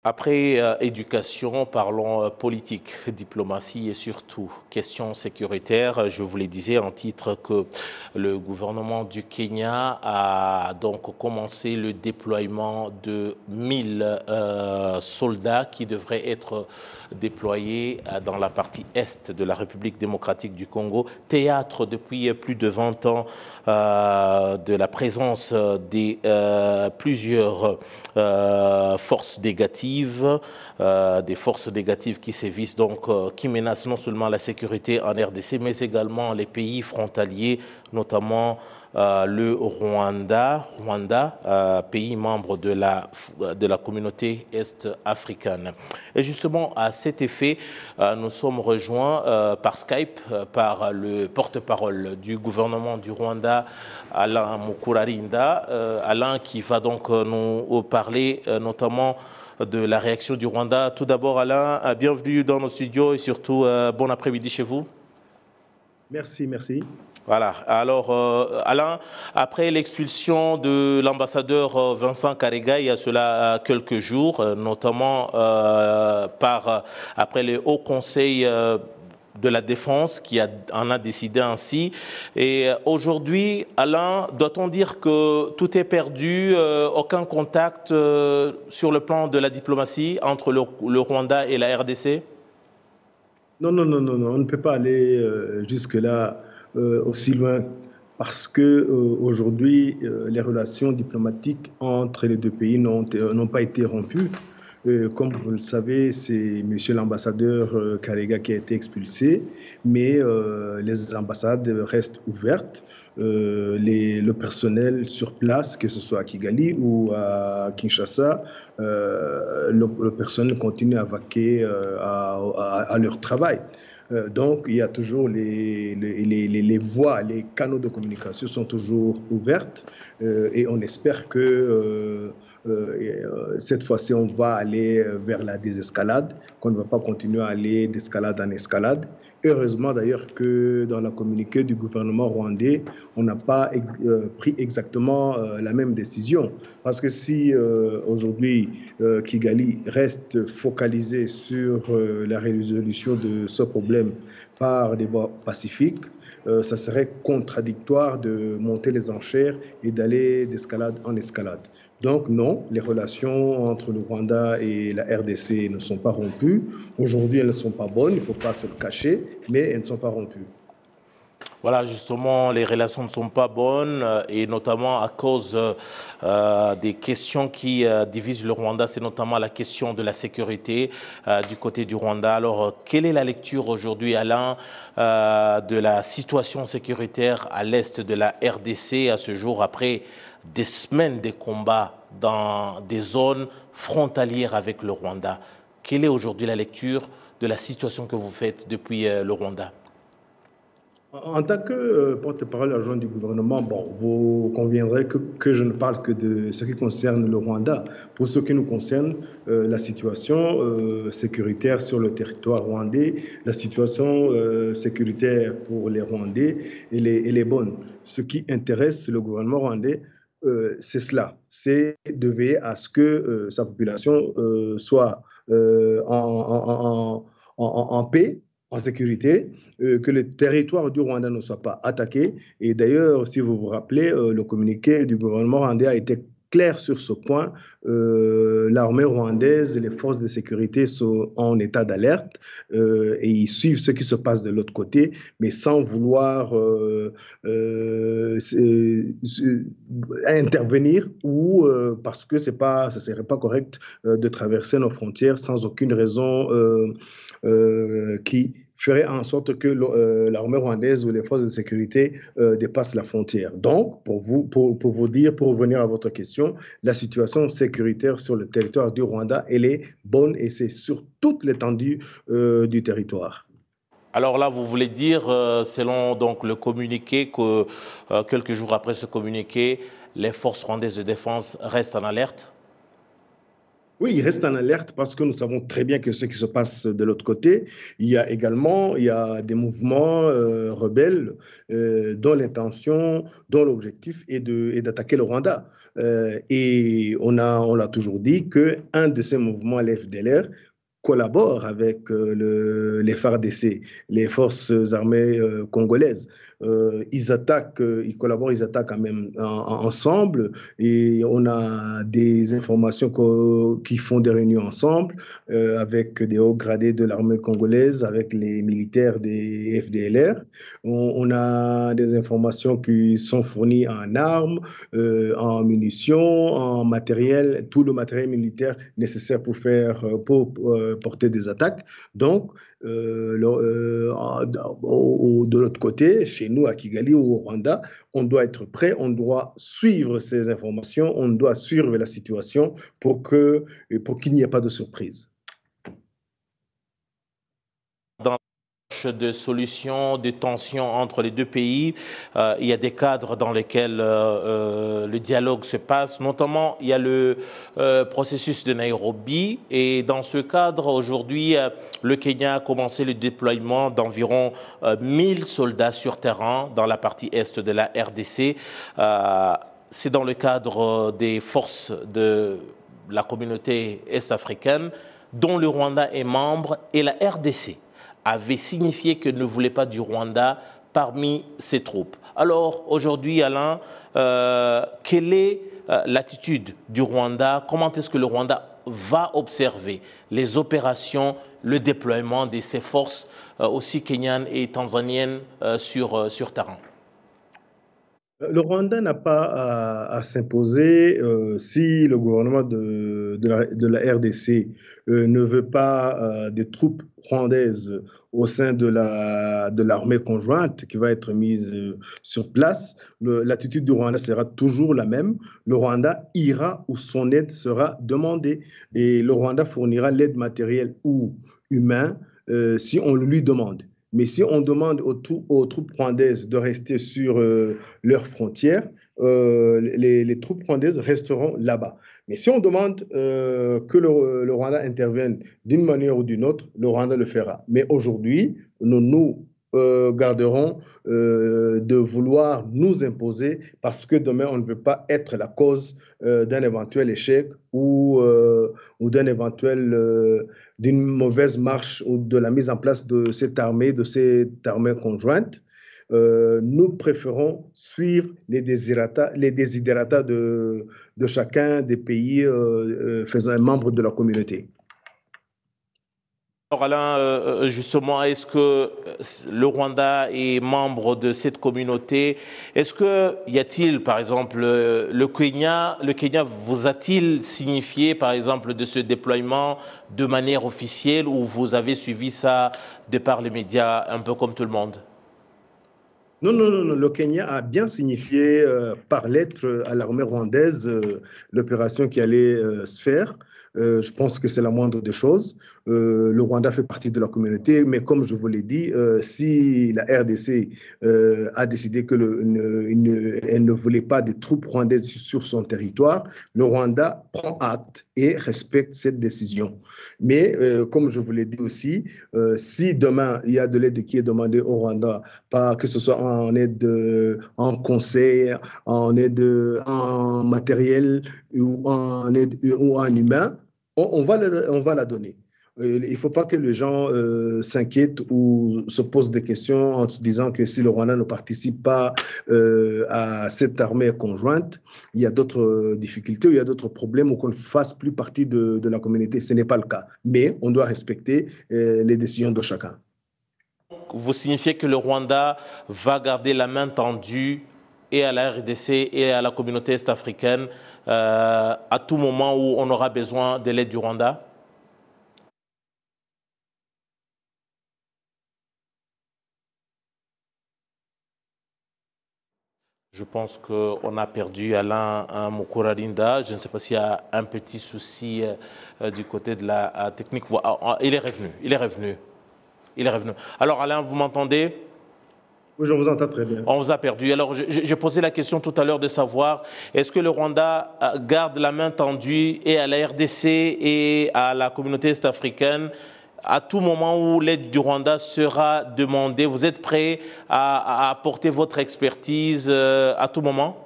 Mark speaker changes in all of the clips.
Speaker 1: Après éducation, parlons politique, diplomatie et surtout questions sécuritaires. Je vous le disais en titre que le gouvernement du Kenya a donc commencé le déploiement de 1000 soldats qui devraient être déployés dans la partie est de la République démocratique du Congo, théâtre depuis plus de 20 ans de la présence des plusieurs forces négatives, des forces négatives qui sévissent donc, qui menacent non seulement la sécurité en RDC, mais également les pays frontaliers, notamment le Rwanda, pays membre de la communauté est-africaine. Et justement, à cet effet, nous sommes rejoints par Skype par le porte-parole du gouvernement du Rwanda, Alain Mukurarinda. Alain qui va donc nous parler notamment de la réaction du Rwanda. Tout d'abord, Alain, bienvenue dans nos studios et surtout bon après-midi chez vous.
Speaker 2: Merci, merci.
Speaker 1: Voilà. Alors, Alain, après l'expulsion de l'ambassadeur Vincent Karega il y a cela quelques jours, notamment après le Haut Conseil de la Défense qui en a décidé ainsi. Et aujourd'hui, Alain, doit-on dire que tout est perdu, aucun contact sur le plan de la diplomatie entre le Rwanda et la RDC?
Speaker 2: Non, non, non, non, non, on ne peut pas aller jusque-là aussi loin parce que aujourd'hui, les relations diplomatiques entre les deux pays n'ont pas été rompues. Comme vous le savez, c'est monsieur l'ambassadeur Karega qui a été expulsé, mais les ambassades restent ouvertes. Le personnel sur place, que ce soit à Kigali ou à Kinshasa, le personnel continue à vaquer à leur travail. Donc, il y a toujours les voies, les canaux de communication sont toujours ouvertes et on espère que cette fois-ci, on va aller vers la désescalade, qu'on ne va pas continuer à aller d'escalade en escalade. Heureusement d'ailleurs que dans la communiqué du gouvernement rwandais, on n'a pas pris exactement la même décision. Parce que si aujourd'hui Kigali reste focalisé sur la résolution de ce problème par des voies pacifiques, ça serait contradictoire de monter les enchères et d'aller d'escalade en escalade. Donc non, les relations entre le Rwanda et la RDC ne sont pas rompues. Aujourd'hui, elles ne sont pas bonnes, il ne faut pas se le cacher, mais elles ne sont pas rompues.
Speaker 1: Voilà, justement, les relations ne sont pas bonnes et notamment à cause des questions qui divisent le Rwanda, c'est notamment la question de la sécurité du côté du Rwanda. Alors, quelle est la lecture aujourd'hui, Alain, de la situation sécuritaire à l'est de la RDC à ce jour, après des semaines de combats dans des zones frontalières avec le Rwanda? Quelle est aujourd'hui la lecture de la situation que vous faites depuis le Rwanda?
Speaker 2: En tant que porte-parole adjoint du gouvernement, bon, vous conviendrez que je ne parle que de ce qui concerne le Rwanda. Pour ce qui nous concerne, la situation sécuritaire sur le territoire rwandais, la situation sécuritaire pour les Rwandais, elle est bonne. Ce qui intéresse le gouvernement rwandais, c'est cela, c'est de veiller à ce que sa population soit en paix, en sécurité, que le territoire du Rwanda ne soit pas attaqué. Et d'ailleurs, si vous vous rappelez, le communiqué du gouvernement rwandais a été clair sur ce point. L'armée rwandaise et les forces de sécurité sont en état d'alerte et ils suivent ce qui se passe de l'autre côté, mais sans vouloir intervenir ou parce que ce ne serait pas correct de traverser nos frontières sans aucune raison qui ferait en sorte que l'armée rwandaise ou les forces de sécurité dépassent la frontière. Donc, pour vous dire, pour revenir à votre question, la situation sécuritaire sur le territoire du Rwanda, elle est bonne et c'est sur toute l'étendue du territoire.
Speaker 1: Alors là, vous voulez dire, selon donc le communiqué, que quelques jours après ce communiqué, les forces rwandaises de défense restent en alerte?
Speaker 2: Oui, il reste en alerte parce que nous savons très bien que ce qui se passe de l'autre côté, il y a des mouvements rebelles dont l'intention, dont l'objectif est d'attaquer le Rwanda. Et on l'a toujours dit qu'un de ces mouvements, l'FDLR, collabore avec les FARDC, les forces armées congolaises. Ils collaborent, ils attaquent quand même ensemble et on a des informations qui font des réunions ensemble avec des hauts gradés de l'armée congolaise, avec les militaires des FDLR. On a des informations qui sont fournies en armes, en munitions, en matériel, tout le matériel militaire nécessaire pour porter des attaques. Donc, de l'autre côté, chez nous à Kigali ou au Rwanda, on doit être prêt, on doit suivre ces informations, on doit suivre la situation pour qu'il n'y ait pas de surprise.
Speaker 1: De solutions, de tensions entre les deux pays. Il y a des cadres dans lesquels le dialogue se passe. Notamment, il y a le processus de Nairobi. Et dans ce cadre, aujourd'hui, le Kenya a commencé le déploiement d'environ 1000 soldats sur terrain dans la partie est de la RDC. C'est dans le cadre des forces de la communauté est-africaine dont le Rwanda est membre et la RDC avait signifié qu'elle ne voulait pas du Rwanda parmi ses troupes. Alors aujourd'hui, Alain, quelle est l'attitude du Rwanda? Comment est-ce que le Rwanda va observer les opérations, le déploiement de ses forces aussi kenyanes et tanzaniennes sur terrain?
Speaker 2: Le Rwanda n'a pas à s'imposer si le gouvernement de la RDC ne veut pas des troupes rwandaises au sein de l'armée conjointe qui va être mise sur place. L'attitude du Rwanda sera toujours la même. Le Rwanda ira où son aide sera demandée et le Rwanda fournira l'aide matérielle ou humaine si on le lui demande. Mais si on demande aux troupes rwandaises de rester sur leurs frontières, les troupes rwandaises resteront là-bas. Mais si on demande que le Rwanda intervienne d'une manière ou d'une autre, le Rwanda le fera. Mais aujourd'hui, nous garderons de vouloir nous imposer parce que demain, on ne veut pas être la cause d'un éventuel échec ou d'une mauvaise marche ou de la mise en place de cette armée conjointe. Nous préférons suivre les desiderata de chacun des pays faisant membre de la communauté.
Speaker 1: Alors Alain, justement, est-ce que le Rwanda est membre de cette communauté? Est-ce que y a-t-il, par exemple, le Kenya vous a-t-il signifié, par exemple, de ce déploiement de manière officielle ou vous avez suivi ça de par les médias, un peu comme tout le monde?
Speaker 2: Non, non, non, non, le Kenya a bien signifié par lettre à l'armée rwandaise l'opération qui allait se faire. Je pense que c'est la moindre des choses. Le Rwanda fait partie de la communauté, mais comme je vous l'ai dit, si la RDC a décidé elle ne voulait pas des troupes rwandaises sur son territoire, le Rwanda prend acte et respecte cette décision. Mais comme je vous l'ai dit aussi, si demain il y a de l'aide qui est demandée au Rwanda, que ce soit en aide, en conseil, en aide en matériel ou en aide ou en humain, on va la donner. Il ne faut pas que les gens s'inquiètent ou se posent des questions en se disant que si le Rwanda ne participe pas à cette armée conjointe, il y a d'autres difficultés, il y a d'autres problèmes ou qu'on ne fasse plus partie de la communauté. Ce n'est pas le cas. Mais on doit respecter les décisions de chacun.
Speaker 1: Vous signifiez que le Rwanda va garder la main tendue et à la RDC et à la communauté est-africaine à tout moment où on aura besoin de l'aide du Rwanda? Je pense qu'on a perdu Alain Mukurarinda. Je ne sais pas s'il y a un petit souci du côté de la technique. Il est revenu. Il est revenu. Il est revenu. Alors Alain, vous m'entendez?
Speaker 2: Oui, je vous entends très bien.
Speaker 1: On vous a perdu. Alors, j'ai posé la question tout à l'heure de savoir, est-ce que le Rwanda garde la main tendue et à la RDC et à la communauté est-africaine à tout moment où l'aide du Rwanda sera demandée? Vous êtes prêt à apporter votre expertise à tout moment?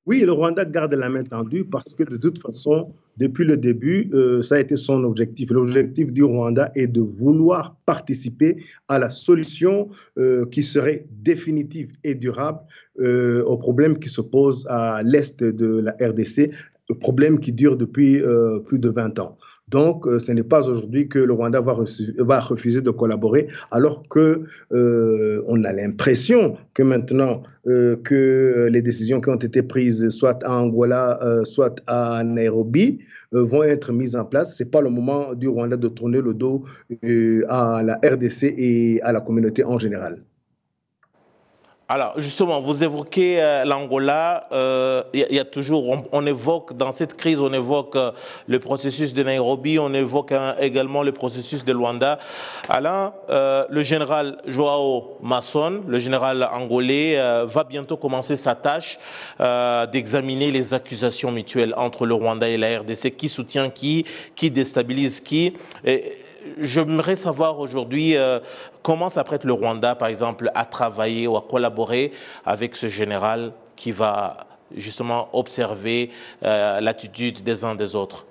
Speaker 2: Oui, le Rwanda garde la main tendue parce que de toute façon, depuis le début, ça a été son objectif. L'objectif du Rwanda est de vouloir participer à la solution qui serait définitive et durable aux problèmes qui se posent à l'est de la RDC, problème qui dure depuis plus de 20 ans. Donc, ce n'est pas aujourd'hui que le Rwanda va refuser de collaborer, alors que on a l'impression que maintenant que les décisions qui ont été prises, soit à Angola, soit à Nairobi, vont être mises en place. Ce n'est pas le moment du Rwanda de tourner le dos à la RDC et à la communauté en général.
Speaker 1: Alors, justement, vous évoquez l'Angola. Il y a toujours, on évoque, dans cette crise, on évoque le processus de Nairobi, on évoque également le processus de Luanda. Alain, le général Joao Masson, le général angolais, va bientôt commencer sa tâche d'examiner les accusations mutuelles entre le Rwanda et la RDC. Qui soutient qui déstabilise qui. J'aimerais savoir aujourd'hui comment s'apprête le Rwanda, par exemple, à travailler ou à collaborer avec ce général qui va justement observer l'attitude des uns des autres.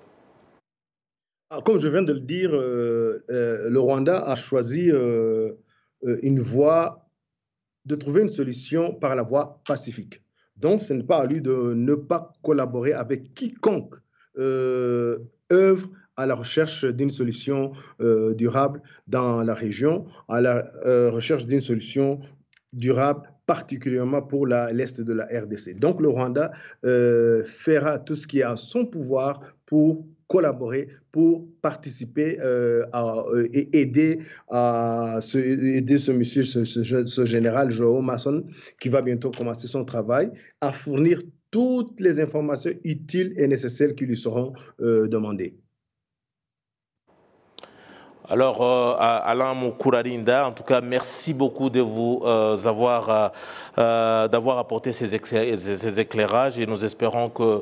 Speaker 2: Comme je viens de le dire, le Rwanda a choisi une voie de trouver une solution par la voie pacifique. Donc, ce n'est pas à lui de ne pas collaborer avec quiconque œuvre à la recherche d'une solution durable dans la région, à la recherche d'une solution durable, particulièrement pour l'Est de la RDC. Donc, le Rwanda fera tout ce qui est à son pouvoir pour collaborer, pour participer et aider, aider ce monsieur, ce général Joao Masson, qui va bientôt commencer son travail, à fournir toutes les informations utiles et nécessaires qui lui seront demandées.
Speaker 1: Alors, Alain Moukurarinda, en tout cas, merci beaucoup de vous d'avoir apporté ces éclairages et nous espérons que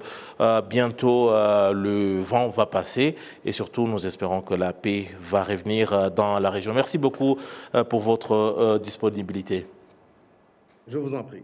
Speaker 1: bientôt le vent va passer et surtout nous espérons que la paix va revenir dans la région. Merci beaucoup pour votre disponibilité.
Speaker 2: Je vous en prie.